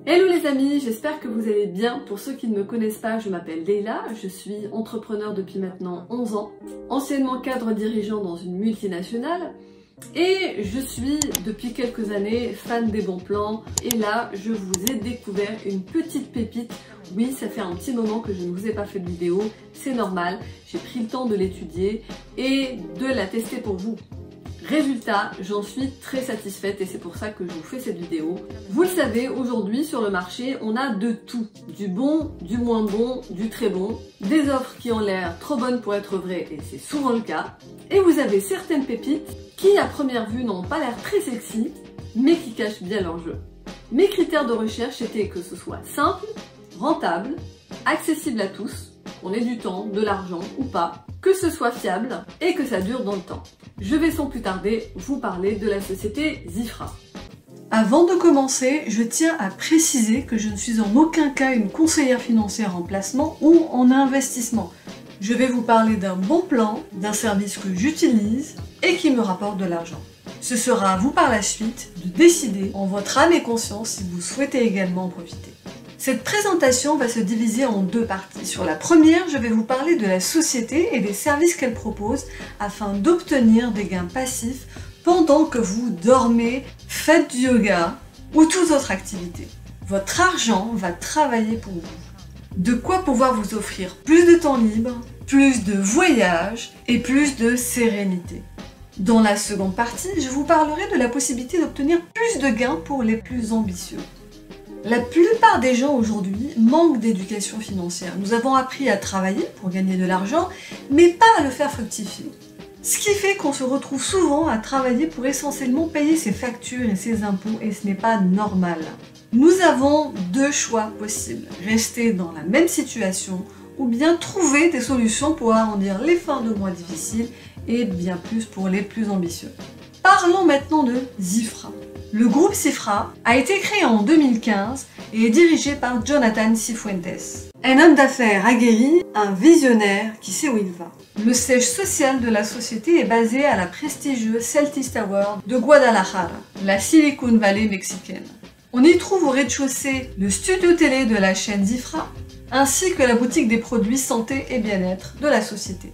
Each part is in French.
Hello les amis, j'espère que vous allez bien. Pour ceux qui ne me connaissent pas, je m'appelle Leila, je suis entrepreneur depuis maintenant 11 ans, anciennement cadre dirigeant dans une multinationale et je suis depuis quelques années fan des bons plans et là je vous ai découvert une petite pépite. Oui, ça fait un petit moment que je ne vous ai pas fait de vidéo, c'est normal, j'ai pris le temps de l'étudier et de la tester pour vous. Résultat, j'en suis très satisfaite et c'est pour ça que je vous fais cette vidéo. Vous le savez, aujourd'hui sur le marché, on a de tout. Du bon, du moins bon, du très bon. Des offres qui ont l'air trop bonnes pour être vraies et c'est souvent le cas. Et vous avez certaines pépites qui à première vue n'ont pas l'air très sexy, mais qui cachent bien l'enjeu. Mes critères de recherche étaient que ce soit simple, rentable, accessible à tous, qu'on ait du temps, de l'argent ou pas, que ce soit fiable et que ça dure dans le temps. Je vais sans plus tarder vous parler de la société Zifra. Avant de commencer, je tiens à préciser que je ne suis en aucun cas une conseillère financière en placement ou en investissement. Je vais vous parler d'un bon plan, d'un service que j'utilise et qui me rapporte de l'argent. Ce sera à vous par la suite de décider en votre âme et conscience si vous souhaitez également en profiter. Cette présentation va se diviser en deux parties. Sur la première, je vais vous parler de la société et des services qu'elle propose afin d'obtenir des gains passifs pendant que vous dormez, faites du yoga ou toute autre activité. Votre argent va travailler pour vous. De quoi pouvoir vous offrir plus de temps libre, plus de voyages et plus de sérénité. Dans la seconde partie, je vous parlerai de la possibilité d'obtenir plus de gains pour les plus ambitieux. La plupart des gens aujourd'hui manquent d'éducation financière. Nous avons appris à travailler pour gagner de l'argent, mais pas à le faire fructifier. Ce qui fait qu'on se retrouve souvent à travailler pour essentiellement payer ses factures et ses impôts, et ce n'est pas normal. Nous avons deux choix possibles. Rester dans la même situation, ou bien trouver des solutions pour arrondir les fins de mois difficiles, et bien plus pour les plus ambitieux. Parlons maintenant de Zifra. Le groupe Zifra a été créé en 2015 et est dirigé par Jonathan Cifuentes. Un homme d'affaires aguerri, un visionnaire qui sait où il va. Le siège social de la société est basé à la prestigieuse Celtics Tower de Guadalajara, la Silicon Valley mexicaine. On y trouve au rez-de-chaussée le studio télé de la chaîne Zifra, ainsi que la boutique des produits santé et bien-être de la société.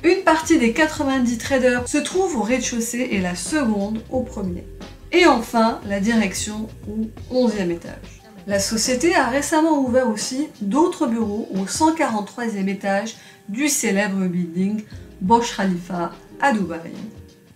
Une partie des 90 traders se trouve au rez-de-chaussée et la seconde au premier. Et enfin, la direction au 11e étage. La société a récemment ouvert aussi d'autres bureaux au 143e étage du célèbre building Burj Khalifa à Dubaï.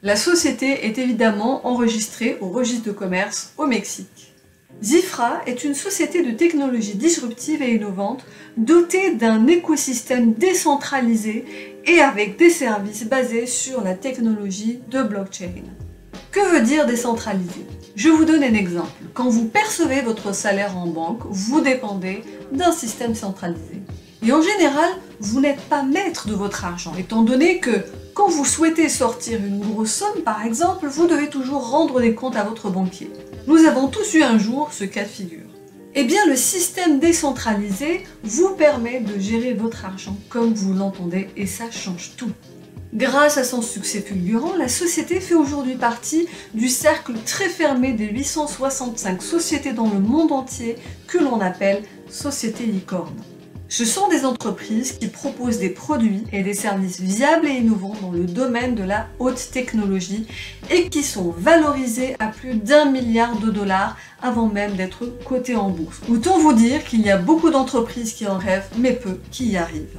La société est évidemment enregistrée au registre de commerce au Mexique. Zifra est une société de technologie disruptive et innovante dotée d'un écosystème décentralisé et avec des services basés sur la technologie de blockchain. Que veut dire décentralisé? Je vous donne un exemple. Quand vous percevez votre salaire en banque, vous dépendez d'un système centralisé. Et en général, vous n'êtes pas maître de votre argent, étant donné que quand vous souhaitez sortir une grosse somme, par exemple, vous devez toujours rendre des comptes à votre banquier. Nous avons tous eu un jour ce cas de figure. Eh bien, le système décentralisé vous permet de gérer votre argent comme vous l'entendez et ça change tout. Grâce à son succès fulgurant, la société fait aujourd'hui partie du cercle très fermé des 865 sociétés dans le monde entier que l'on appelle sociétés licornes. Ce sont des entreprises qui proposent des produits et des services viables et innovants dans le domaine de la haute technologie et qui sont valorisés à plus d'1 milliard de dollars avant même d'être cotées en bourse. Autant vous dire qu'il y a beaucoup d'entreprises qui en rêvent, mais peu qui y arrivent.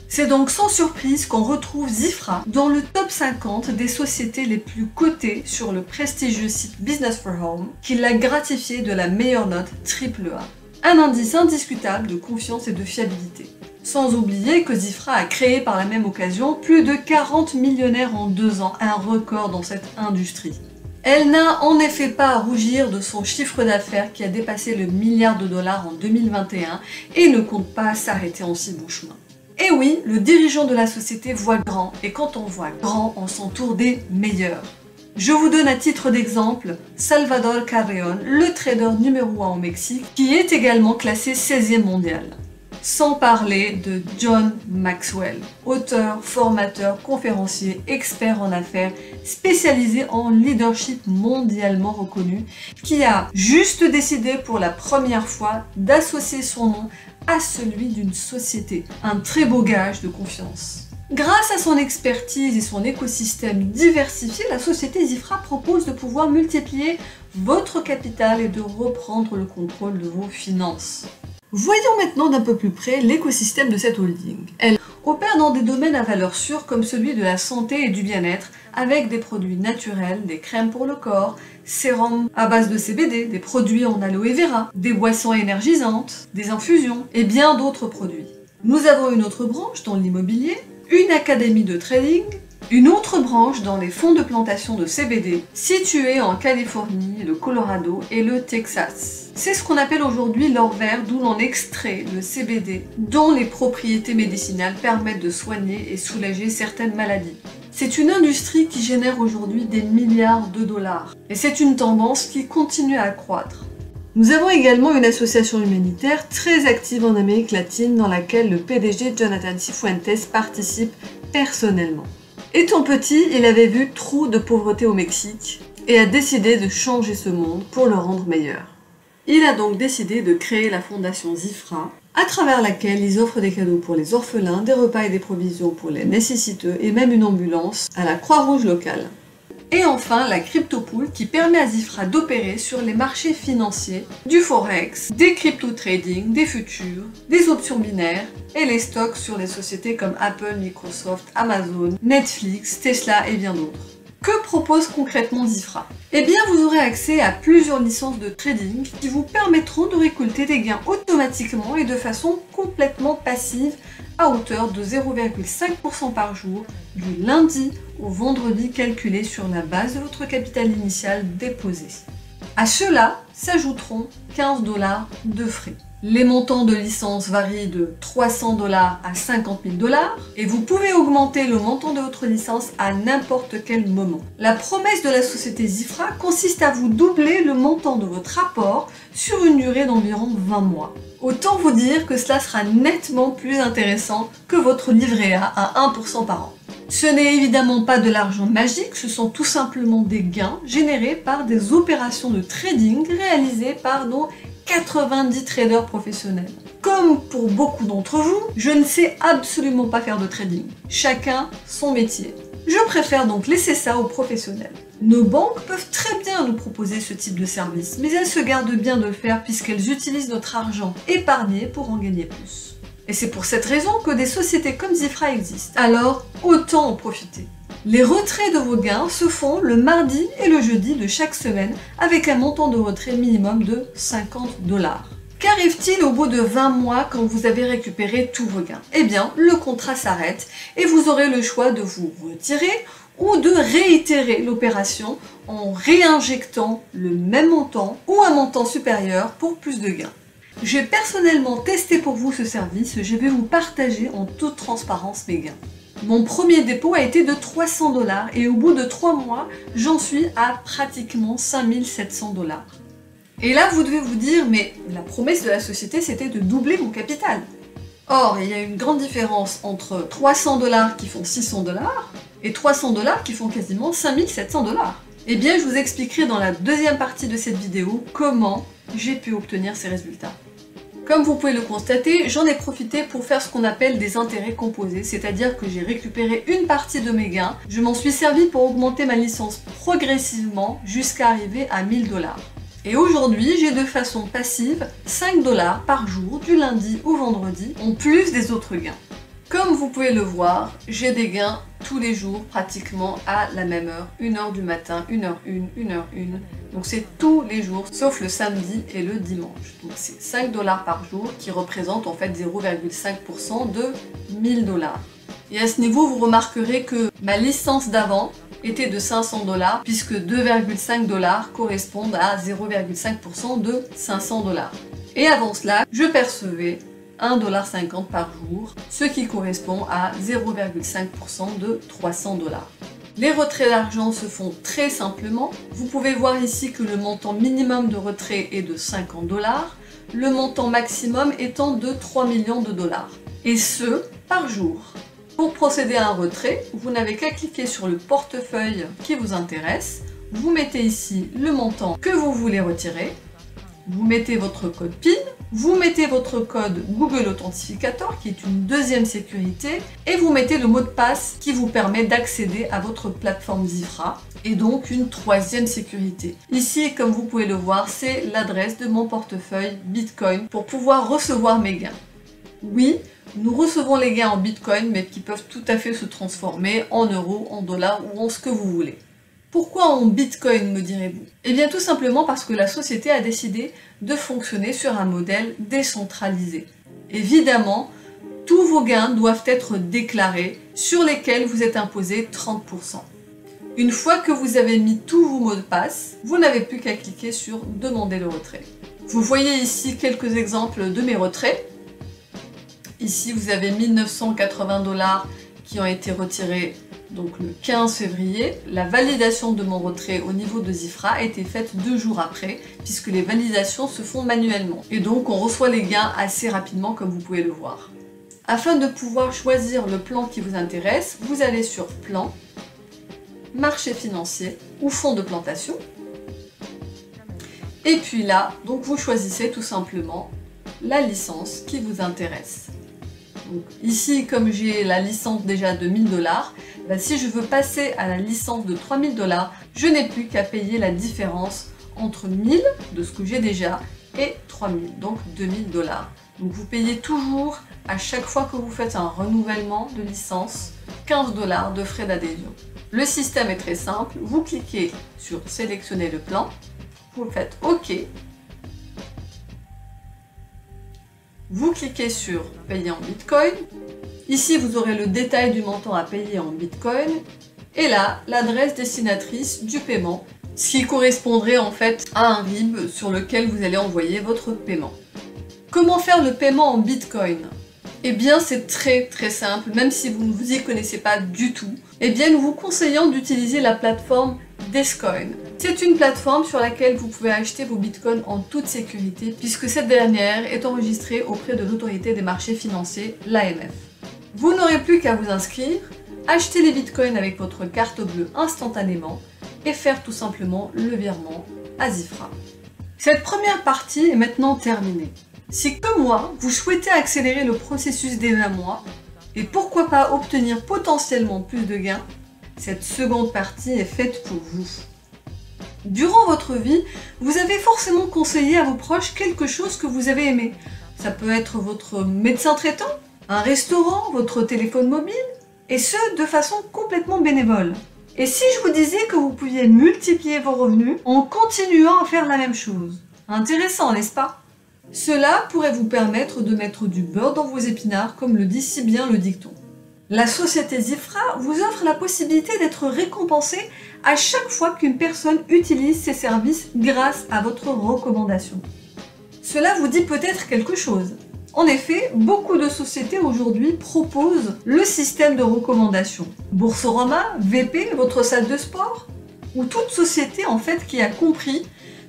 C'est donc sans surprise qu'on retrouve Zifra dans le top 50 des sociétés les plus cotées sur le prestigieux site Business for Home, qui l'a gratifié de la meilleure note AAA. Un indice indiscutable de confiance et de fiabilité. Sans oublier que Zifra a créé par la même occasion plus de 40 millionnaires en 2 ans, un record dans cette industrie. Elle n'a en effet pas à rougir de son chiffre d'affaires qui a dépassé le milliard de dollars en 2021 et ne compte pas s'arrêter en si bon chemin. Et oui, le dirigeant de la société voit grand, et quand on voit grand, on s'entoure des meilleurs. Je vous donne à titre d'exemple Salvador Carreón, le trader numéro 1 au Mexique, qui est également classé 16e mondial. Sans parler de John Maxwell, auteur, formateur, conférencier, expert en affaires, spécialisé en leadership mondialement reconnu, qui a juste décidé pour la première fois d'associer son nom à celui d'une société. Un très beau gage de confiance. Grâce à son expertise et son écosystème diversifié, la société Zifra propose de pouvoir multiplier votre capital et de reprendre le contrôle de vos finances. Voyons maintenant d'un peu plus près l'écosystème de cette holding. Elle opère dans des domaines à valeur sûre comme celui de la santé et du bien-être, avec des produits naturels, des crèmes pour le corps, sérums à base de CBD, des produits en aloe vera, des boissons énergisantes, des infusions et bien d'autres produits. Nous avons une autre branche dans l'immobilier, une académie de trading, une autre branche dans les fonds de plantation de CBD, située en Californie, le Colorado et le Texas. C'est ce qu'on appelle aujourd'hui l'or vert, d'où l'on extrait le CBD, dont les propriétés médicinales permettent de soigner et soulager certaines maladies. C'est une industrie qui génère aujourd'hui des milliards de dollars. Et c'est une tendance qui continue à croître. Nous avons également une association humanitaire très active en Amérique latine dans laquelle le PDG Jonathan Cifuentes participe personnellement. Étant petit, il avait vu trop de pauvreté au Mexique et a décidé de changer ce monde pour le rendre meilleur. Il a donc décidé de créer la fondation Zifra, à travers laquelle ils offrent des cadeaux pour les orphelins, des repas et des provisions pour les nécessiteux et même une ambulance à la Croix-Rouge locale. Et enfin, la crypto-pool qui permet à Zifra d'opérer sur les marchés financiers, du forex, des crypto-trading, des futurs, des options binaires et les stocks sur les sociétés comme Apple, Microsoft, Amazon, Netflix, Tesla et bien d'autres. Que propose concrètement Zifra? Eh bien, vous aurez accès à plusieurs licences de trading qui vous permettront de récolter des gains automatiquement et de façon complètement passive à hauteur de 0,5% par jour du lundi au vendredi calculé sur la base de votre capital initial déposé. À cela s'ajouteront 15 $ de frais. Les montants de licence varient de 300 $ à 50 000 $ et vous pouvez augmenter le montant de votre licence à n'importe quel moment. La promesse de la société Zifra consiste à vous doubler le montant de votre apport sur une durée d'environ 20 mois. Autant vous dire que cela sera nettement plus intéressant que votre livret A à 1% par an. Ce n'est évidemment pas de l'argent magique, ce sont tout simplement des gains générés par des opérations de trading réalisées par nos 90 traders professionnels. Comme pour beaucoup d'entre vous, je ne sais absolument pas faire de trading. Chacun son métier. Je préfère donc laisser ça aux professionnels. Nos banques peuvent très bien nous proposer ce type de service, mais elles se gardent bien de le faire puisqu'elles utilisent notre argent épargné pour en gagner plus. Et c'est pour cette raison que des sociétés comme Zifra existent. Alors, autant en profiter. Les retraits de vos gains se font le mardi et le jeudi de chaque semaine avec un montant de retrait minimum de 50 $. Qu'arrive-t-il au bout de 20 mois quand vous avez récupéré tous vos gains? Eh bien, le contrat s'arrête et vous aurez le choix de vous retirer ou de réitérer l'opération en réinjectant le même montant ou un montant supérieur pour plus de gains. J'ai personnellement testé pour vous ce service, je vais vous partager en toute transparence mes gains. Mon premier dépôt a été de 300 $ et au bout de 3 mois, j'en suis à pratiquement 5 700 $. Et là, vous devez vous dire, mais la promesse de la société, c'était de doubler mon capital. Or, il y a une grande différence entre 300 $ qui font 600 $ et 300 $ qui font quasiment 5 700 $. Eh bien, je vous expliquerai dans la deuxième partie de cette vidéo comment j'ai pu obtenir ces résultats. Comme vous pouvez le constater, j'en ai profité pour faire ce qu'on appelle des intérêts composés, c'est-à-dire que j'ai récupéré une partie de mes gains, je m'en suis servi pour augmenter ma licence progressivement jusqu'à arriver à 1000 $. Et aujourd'hui, j'ai de façon passive 5 $ par jour du lundi au vendredi, en plus des autres gains. Comme vous pouvez le voir, j'ai des gains tous les jours pratiquement à la même heure, 1h du matin, 1h01, 1h01. Donc c'est tous les jours, sauf le samedi et le dimanche. Donc c'est 5 $ par jour qui représentent en fait 0,5% de 1000 $. Et à ce niveau, vous remarquerez que ma licence d'avant était de 500 $ puisque 2,5 $ correspondent à 0,5% de 500 $. Et avant cela, je percevais 1,50 $ par jour, ce qui correspond à 0,5% de 300 $. Les retraits d'argent se font très simplement. Vous pouvez voir ici que le montant minimum de retrait est de 50 $. le montant maximum étant de 3 millions de dollars. Et ce, par jour. Pour procéder à un retrait, vous n'avez qu'à cliquer sur le portefeuille qui vous intéresse. Vous mettez ici le montant que vous voulez retirer. Vous mettez votre code PIN, vous mettez votre code Google Authentificator qui est une deuxième sécurité et vous mettez le mot de passe qui vous permet d'accéder à votre plateforme Zifra et donc une troisième sécurité. Ici, comme vous pouvez le voir, c'est l'adresse de mon portefeuille Bitcoin pour pouvoir recevoir mes gains. Oui, nous recevons les gains en Bitcoin mais qui peuvent tout à fait se transformer en euros, en dollars ou en ce que vous voulez. Pourquoi en Bitcoin, me direz-vous? Eh bien tout simplement parce que la société a décidé de fonctionner sur un modèle décentralisé. Évidemment, tous vos gains doivent être déclarés, sur lesquels vous êtes imposé 30%. Une fois que vous avez mis tous vos mots de passe, vous n'avez plus qu'à cliquer sur « Demander le retrait ». Vous voyez ici quelques exemples de mes retraits. Ici, vous avez 1980 $ qui ont été retirés donc le 15 février, la validation de mon retrait au niveau de Zifra a été faite 2 jours après, puisque les validations se font manuellement. Et donc on reçoit les gains assez rapidement comme vous pouvez le voir. Afin de pouvoir choisir le plan qui vous intéresse, vous allez sur Plan, Marché financier ou Fonds de plantation. Et puis là, donc vous choisissez tout simplement la licence qui vous intéresse. Donc, ici, comme j'ai la licence déjà de 1000 $, si je veux passer à la licence de 3000 $, je n'ai plus qu'à payer la différence entre 1000 de ce que j'ai déjà et 3000, donc 2000 $. Donc vous payez toujours, à chaque fois que vous faites un renouvellement de licence, 15 $ de frais d'adhésion. Le système est très simple, vous cliquez sur sélectionner le plan, vous faites OK. Vous cliquez sur payer en Bitcoin. Ici, vous aurez le détail du montant à payer en Bitcoin. Et là, l'adresse destinatrice du paiement, ce qui correspondrait en fait à un RIB sur lequel vous allez envoyer votre paiement. Comment faire le paiement en Bitcoin? Eh bien, c'est très simple, même si vous ne vous y connaissez pas du tout. Eh bien, nous vous conseillons d'utiliser la plateforme Descoin. C'est une plateforme sur laquelle vous pouvez acheter vos bitcoins en toute sécurité puisque cette dernière est enregistrée auprès de l'autorité des marchés financiers, l'AMF. Vous n'aurez plus qu'à vous inscrire, acheter les bitcoins avec votre carte bleue instantanément et faire tout simplement le virement à Zifra. Cette première partie est maintenant terminée. Si comme moi, vous souhaitez accélérer le processus des 20 mois et pourquoi pas obtenir potentiellement plus de gains, cette seconde partie est faite pour vous. Durant votre vie, vous avez forcément conseillé à vos proches quelque chose que vous avez aimé. Ça peut être votre médecin traitant, un restaurant, votre téléphone mobile, et ce, de façon complètement bénévole. Et si je vous disais que vous pouviez multiplier vos revenus en continuant à faire la même chose? Intéressant, n'est-ce pas? Cela pourrait vous permettre de mettre du beurre dans vos épinards, comme le dit si bien le dicton. La société Zifra vous offre la possibilité d'être récompensé à chaque fois qu'une personne utilise ses services grâce à votre recommandation. Cela vous dit peut-être quelque chose. En effet, beaucoup de sociétés aujourd'hui proposent le système de recommandation. Boursorama, VP, votre salle de sport, ou toute société en fait qui a compris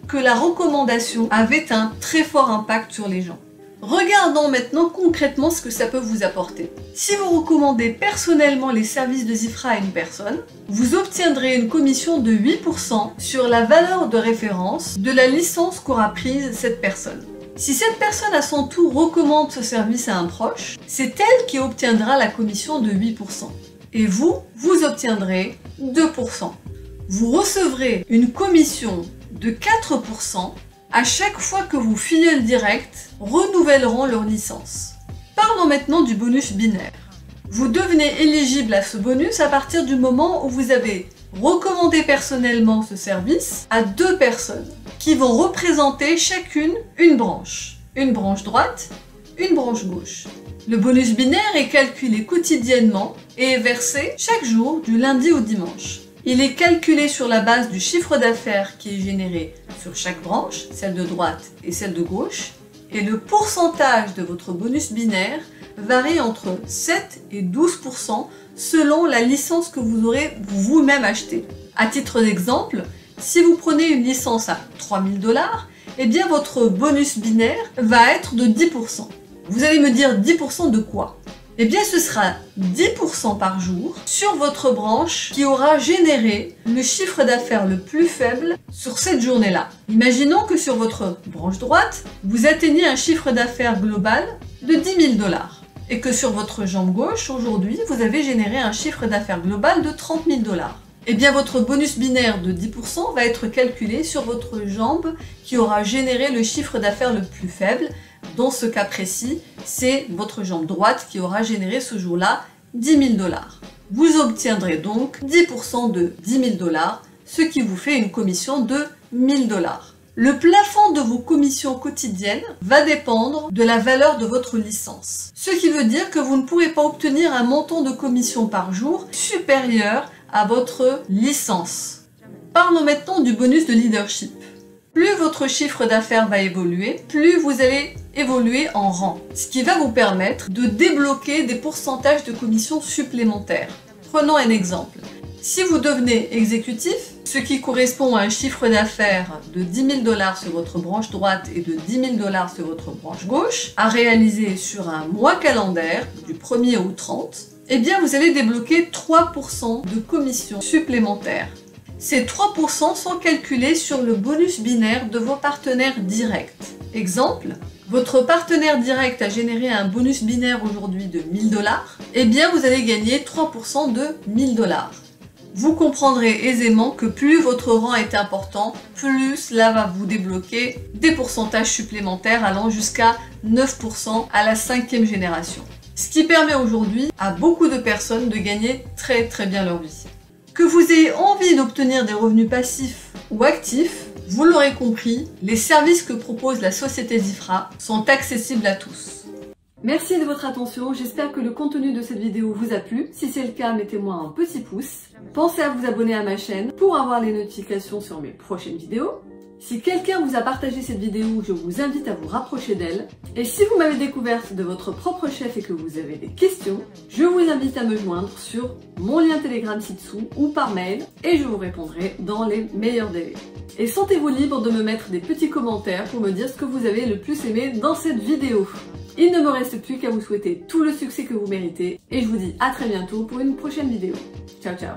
que la recommandation avait un très fort impact sur les gens. Regardons maintenant concrètement ce que ça peut vous apporter. Si vous recommandez personnellement les services de Zifra à une personne, vous obtiendrez une commission de 8% sur la valeur de référence de la licence qu'aura prise cette personne. Si cette personne à son tour recommande ce service à un proche, c'est elle qui obtiendra la commission de 8%. Et vous obtiendrez 2%. Vous recevrez une commission de 4% à chaque fois que vos filleuls directs renouvelleront leur licence. Parlons maintenant du bonus binaire. Vous devenez éligible à ce bonus à partir du moment où vous avez recommandé personnellement ce service à 2 personnes qui vont représenter chacune une branche droite, une branche gauche. Le bonus binaire est calculé quotidiennement et est versé chaque jour du lundi au dimanche. Il est calculé sur la base du chiffre d'affaires qui est généré sur chaque branche, celle de droite et celle de gauche, et le pourcentage de votre bonus binaire varie entre 7 et 12% selon la licence que vous aurez vous-même achetée. À titre d'exemple, si vous prenez une licence à 3000 $, eh bien votre bonus binaire va être de 10%. Vous allez me dire 10% de quoi? Eh bien ce sera 10% par jour sur votre branche qui aura généré le chiffre d'affaires le plus faible sur cette journée-là. Imaginons que sur votre branche droite, vous atteignez un chiffre d'affaires global de 10 000 $. Et que sur votre jambe gauche, aujourd'hui, vous avez généré un chiffre d'affaires global de 30 000 $. Eh bien, votre bonus binaire de 10% va être calculé sur votre jambe qui aura généré le chiffre d'affaires le plus faible. Dans ce cas précis, c'est votre jambe droite qui aura généré ce jour-là 10 000 $. Vous obtiendrez donc 10% de 10 000 $, ce qui vous fait une commission de 1 000 $. Le plafond de vos commissions quotidiennes va dépendre de la valeur de votre licence. Ce qui veut dire que vous ne pourrez pas obtenir un montant de commission par jour supérieur à votre licence. Parlons maintenant du bonus de leadership. Plus votre chiffre d'affaires va évoluer, plus vous allez évoluer en rang, ce qui va vous permettre de débloquer des pourcentages de commissions supplémentaires. Prenons un exemple. Si vous devenez exécutif, ce qui correspond à un chiffre d'affaires de 10 000 $ sur votre branche droite et de 10 000 $ sur votre branche gauche, à réaliser sur un mois calendaire, du 1er au 30, eh bien vous allez débloquer 3% de commissions supplémentaires. Ces 3% sont calculés sur le bonus binaire de vos partenaires directs. Exemple, votre partenaire direct a généré un bonus binaire aujourd'hui de 1 000 $, eh bien vous allez gagner 3% de 1 000 $. Vous comprendrez aisément que plus votre rang est important, plus cela va vous débloquer des pourcentages supplémentaires allant jusqu'à 9% à la 5e génération. Ce qui permet aujourd'hui à beaucoup de personnes de gagner très bien leur vie. Que vous ayez envie d'obtenir des revenus passifs ou actifs, vous l'aurez compris, les services que propose la société Zifra sont accessibles à tous. Merci de votre attention, j'espère que le contenu de cette vidéo vous a plu. Si c'est le cas, mettez-moi un petit pouce. Pensez à vous abonner à ma chaîne pour avoir les notifications sur mes prochaines vidéos. Si quelqu'un vous a partagé cette vidéo, je vous invite à vous rapprocher d'elle. Et si vous m'avez découverte de votre propre chef et que vous avez des questions, je vous invite à me joindre sur mon lien Telegram ci-dessous ou par mail et je vous répondrai dans les meilleurs délais. Et sentez-vous libre de me mettre des petits commentaires pour me dire ce que vous avez le plus aimé dans cette vidéo. Il ne me reste plus qu'à vous souhaiter tout le succès que vous méritez et je vous dis à très bientôt pour une prochaine vidéo. Ciao ciao.